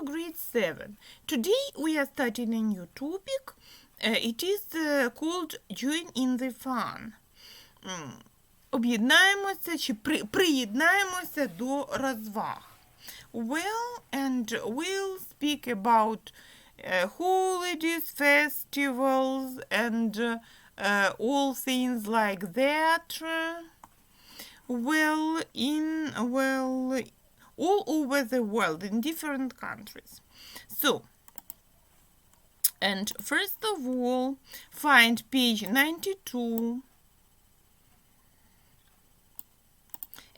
for grade 7. Today we are starting a new topic. It is called Join in the Fun. Об'єднаємося чи приєднаємося до розваг. Well, and we'll speak about holidays, festivals, and all things like that. All over the world in different countries. So, and first of all, find page 92.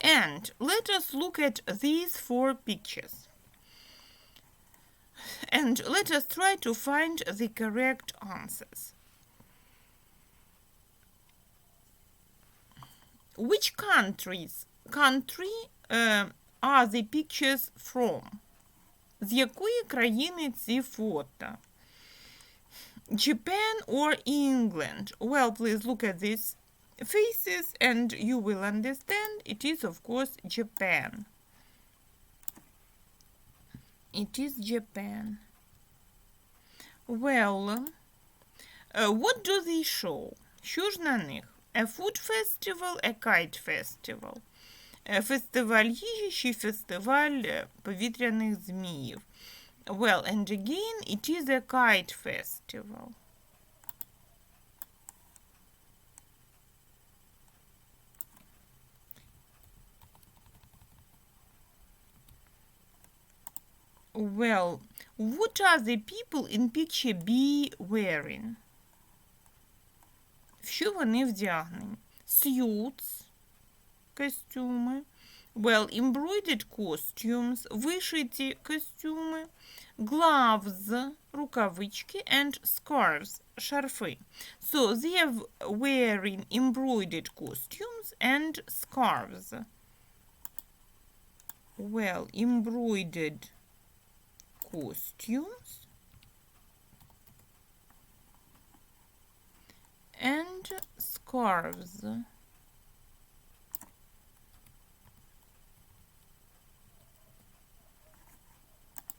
And let us look at these 4 pictures. And let us try to find the correct answers. Which country are the pictures from? З якої країни ці фото? Japan or England? Well, please look at these faces and you will understand it is, of course, Japan. It is Japan. Well, what do they show? Що ж на них? A food festival, a kite festival. Фестиваль їжі чи фестиваль повітряних зміїв. Well, and again, it is a kite festival. Well, what are the people in picture B wearing? В що вони вдягнені? Suits, костюми. Well, embroidered costumes, вишиті костюми. Gloves, рукавички, and scarves, шарфи. So they are wearing embroidered costumes and scarves. Well, embroidered costumes and scarves.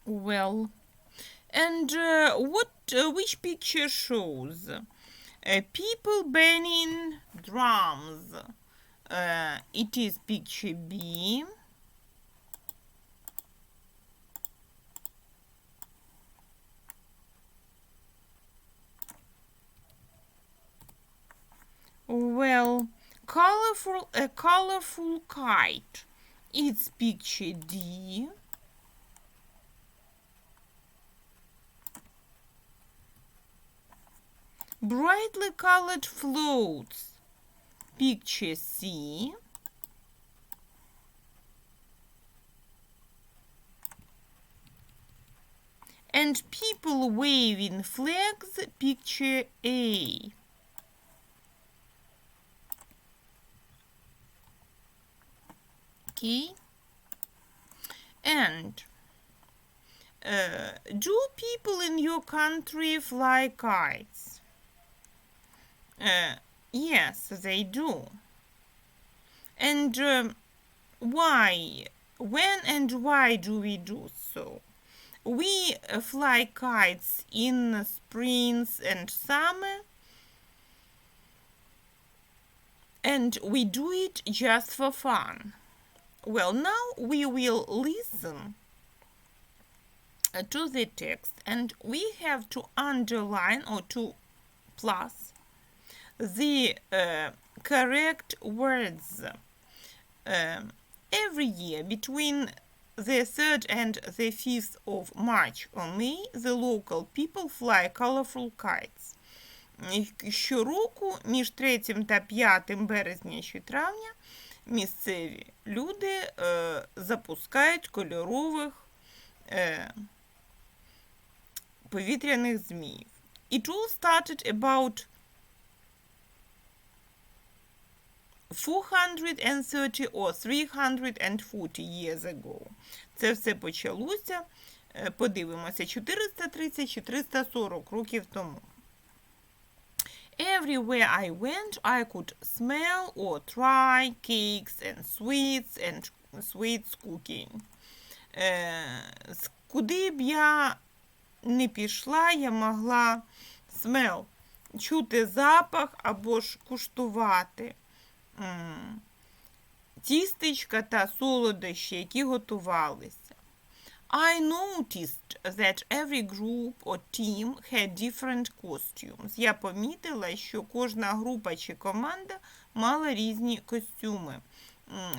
Well, and which picture shows people banging drums? It is picture B. Well, a colorful kite. It's picture D. Brightly colored floats. Picture C. And people waving flags. Picture A. Okay. And do people in your country fly kites? Yes, they do. And why? When and why do we do so? We fly kites in springs and summer, and we do it just for fun. Well, now we will listen to the text, and we have to underline or to plus the correct words. Every year between the 3rd and the 5th of March or May, the local people fly colorful kites. Щороку між 3 та 5 березня чи травня місцеві люди запускають кольорових повітряних зміїв. It all started about 430 or 340 years ago. Це все почалося, подивимося, 430 чи 340 років тому. Everywhere I went, I could smell or try cakes and sweets cooking. куди б я не пішла, я могла smell, чути запах або ж куштувати тістечка та солодощі, які готувалися. I noticed that every group or team had different costumes. Я помітила, що кожна група чи команда мала різні костюми.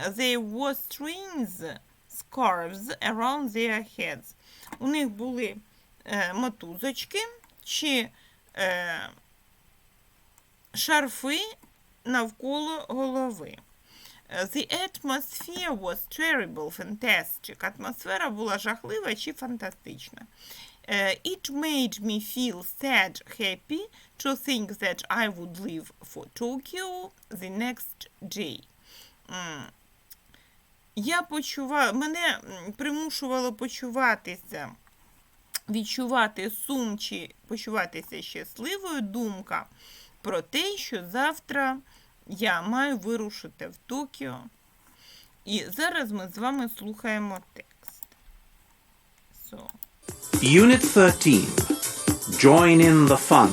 There were strings, scarves around their heads. У них були мотузочки чи шарфи навколо голови. The atmosphere was terrible, fantastic. Атмосфера була жахлива чи фантастична. It made me feel sad, happy to think that I would leave for Tokyo the next day. Мене примушувало відчувати сум чи почуватися щасливою думка про те, що завтра я маю вирушити в Токіо. І зараз ми з вами слухаємо текст. Unit 13. Join in the fun.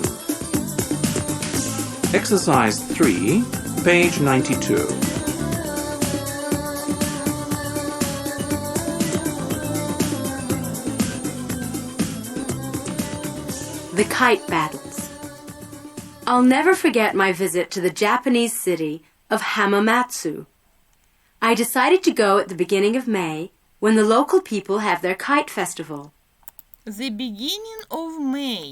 Exercise 3, page 92. The kite battles. I'll never forget my visit to the Japanese city of Hamamatsu. I decided to go at the beginning of May when the local people have their kite festival. The beginning of May.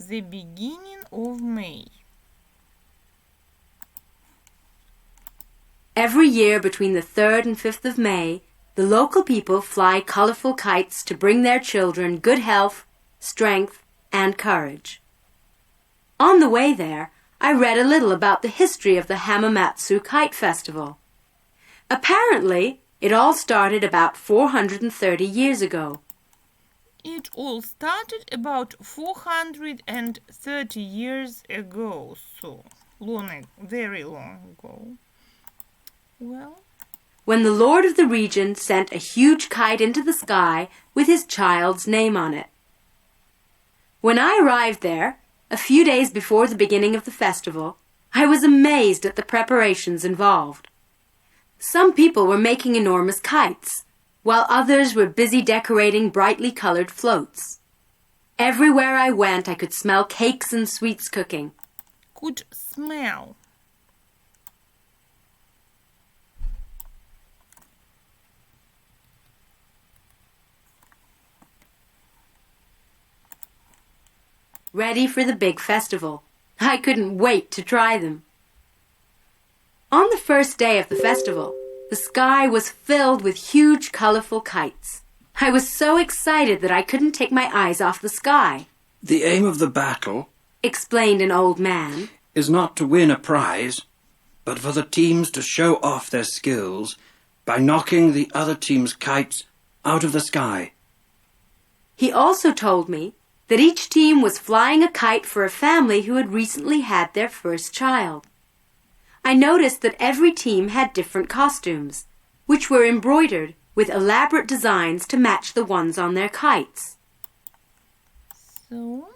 The beginning of May. Every year between the 3rd and 5th of May, the local people fly colorful kites to bring their children good health, strength, and courage. On the way there, I read a little about the history of the Hamamatsu Kite Festival. Apparently, it all started about 430 years ago. It all started about 430 years ago, so long, very long ago. Well, when the lord of the region sent a huge kite into the sky with his child's name on it. When I arrived there, a few days before the beginning of the festival, I was amazed at the preparations involved. Some people were making enormous kites, while others were busy decorating brightly colored floats. Everywhere I went, I could smell cakes and sweets cooking. Could smell. Ready for the big festival. I couldn't wait to try them. On the first day of the festival, the sky was filled with huge, colorful kites. I was so excited that I couldn't take my eyes off the sky. The aim of the battle, explained an old man, is not to win a prize, but for the teams to show off their skills by knocking the other team's kites out of the sky. He also told me that each team was flying a kite for a family who had recently had their first child. I noticed that every team had different costumes, which were embroidered with elaborate designs to match the ones on their kites. So,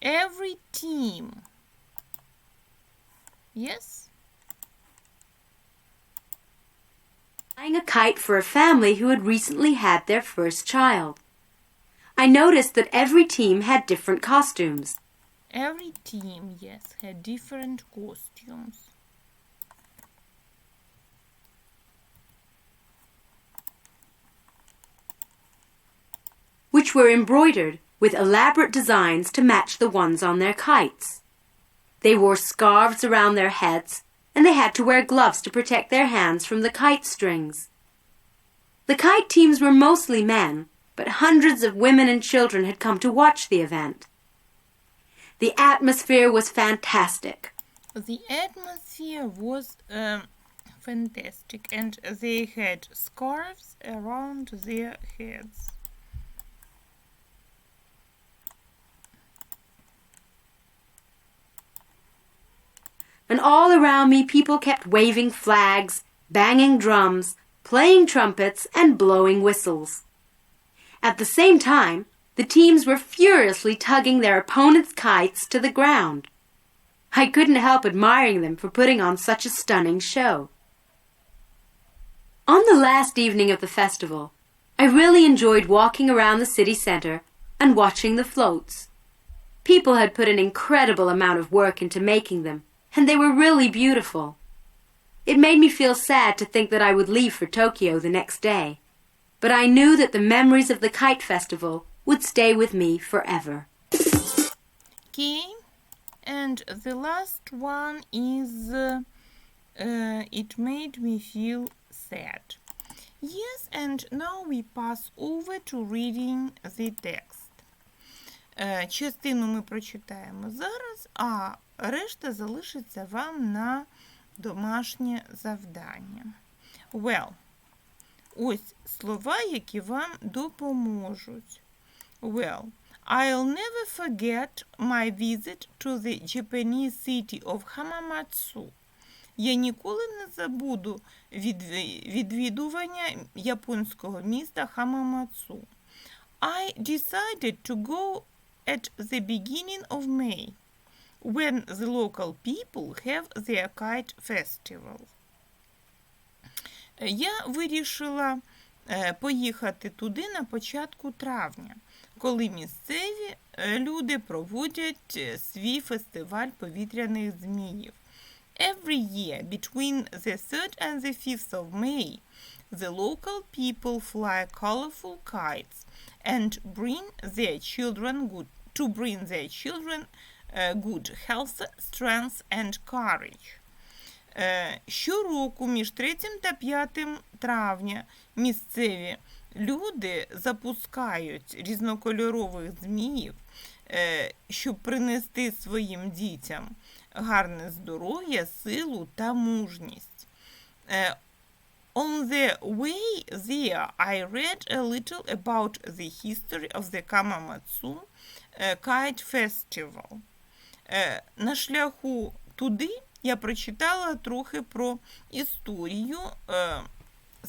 every team. Yes? Flying a kite for a family who had recently had their first child. I noticed that every team had different costumes. Every team, yes, had different costumes. Which were embroidered with elaborate designs to match the ones on their kites. They wore scarves around their heads, and they had to wear gloves to protect their hands from the kite strings. The kite teams were mostly men, but hundreds of women and children had come to watch the event. The atmosphere was fantastic. The atmosphere was fantastic, and they had scarves around their heads. And all around me, people kept waving flags, banging drums, playing trumpets and blowing whistles. At the same time, the teams were furiously tugging their opponents' kites to the ground. I couldn't help admiring them for putting on such a stunning show. On the last evening of the festival, I really enjoyed walking around the city center and watching the floats. People had put an incredible amount of work into making them, and they were really beautiful. It made me feel sad to think that I would leave for Tokyo the next day, but I knew that the memories of the kite festival would stay with me forever. Okay, and the last one is it made me feel sad. Yes, and now we pass over to reading the text. Частину ми прочитаємо зараз, а решта залишиться вам на домашнє завдання. Well, ось слова, які вам допоможуть. Well, I'll never forget my visit to the Japanese city of Hamamatsu. Я ніколи не забуду відвідування японського міста Хамамацу. I decided to go at the beginning of May, when the local people have their kite festival. Я вирішила поїхати туди на початку травня, коли місцеві люди проводять свій фестиваль повітряних зміїв. Every year, between the 3rd and the 5th of May, the local people fly colorful kites and bring their children good health, strength and courage. Щороку між 3 та 5 травня місцеві люди запускають різнокольорових зміїв, щоб принести своїм дітям гарне здоров'я, силу та мужність. On the way there, I read a little about the history of the Hamamatsu Kite Festival. На шляху туди я прочитала трохи про історію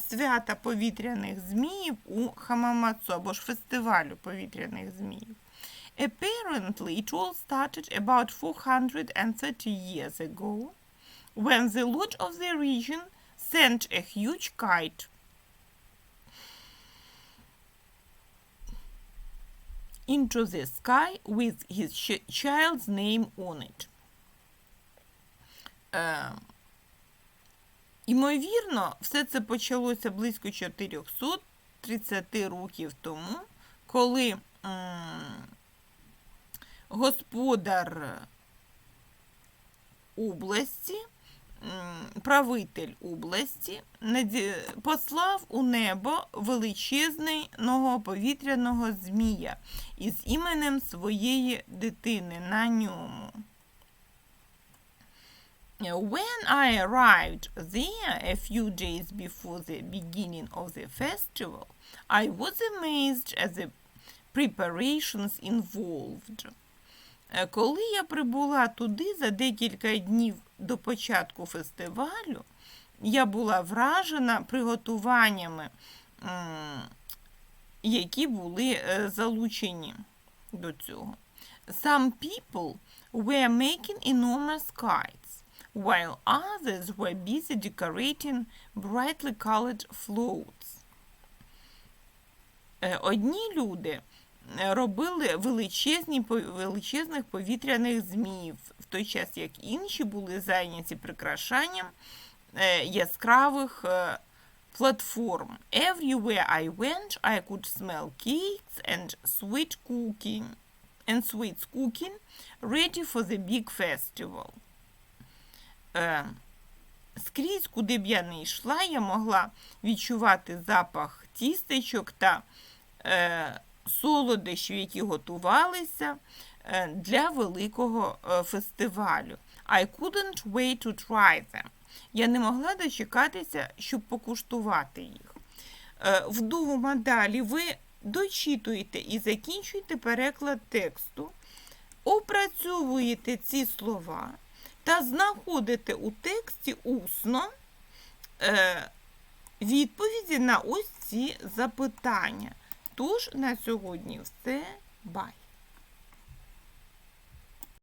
свята повітряних зміїв у Хамамацу, або ж фестивалю повітряних зміїв. Apparently, it all started about 430 years ago, when the lord of the region sent a huge kite into the sky with his child's name on it. Ймовірно, все це почалося близько 430 років тому, коли господар області, правитель області послав у небо величезного повітряного змія із іменем своєї дитини на ньому. When I arrived there a few days before the beginning of the festival, I was amazed at the preparations involved. Коли я прибула туди за декілька днів до початку фестивалю, я була вражена приготуваннями, які були залучені до цього. Some people were making enormous kites, while others were busy decorating brightly colored floats. Одні люди робили величезних повітряних зміїв, в той час як інші були зайняті прикрашанням яскравих платформ. Everywhere I went, I could smell cakes and sweets cooking, ready for the big festival. Скрізь, куди б я не йшла, я могла відчувати запах тістечок та солодощів, які готувалися для великого фестивалю. I couldn't wait to try them. Я не могла дочекатися, щоб покуштувати їх. Вдома далі ви дочитуєте і закінчуєте переклад тексту, опрацьовуєте ці слова та знаходите у тексті усно відповіді на ось ці запитання. Тож на сьогодні все. Бай!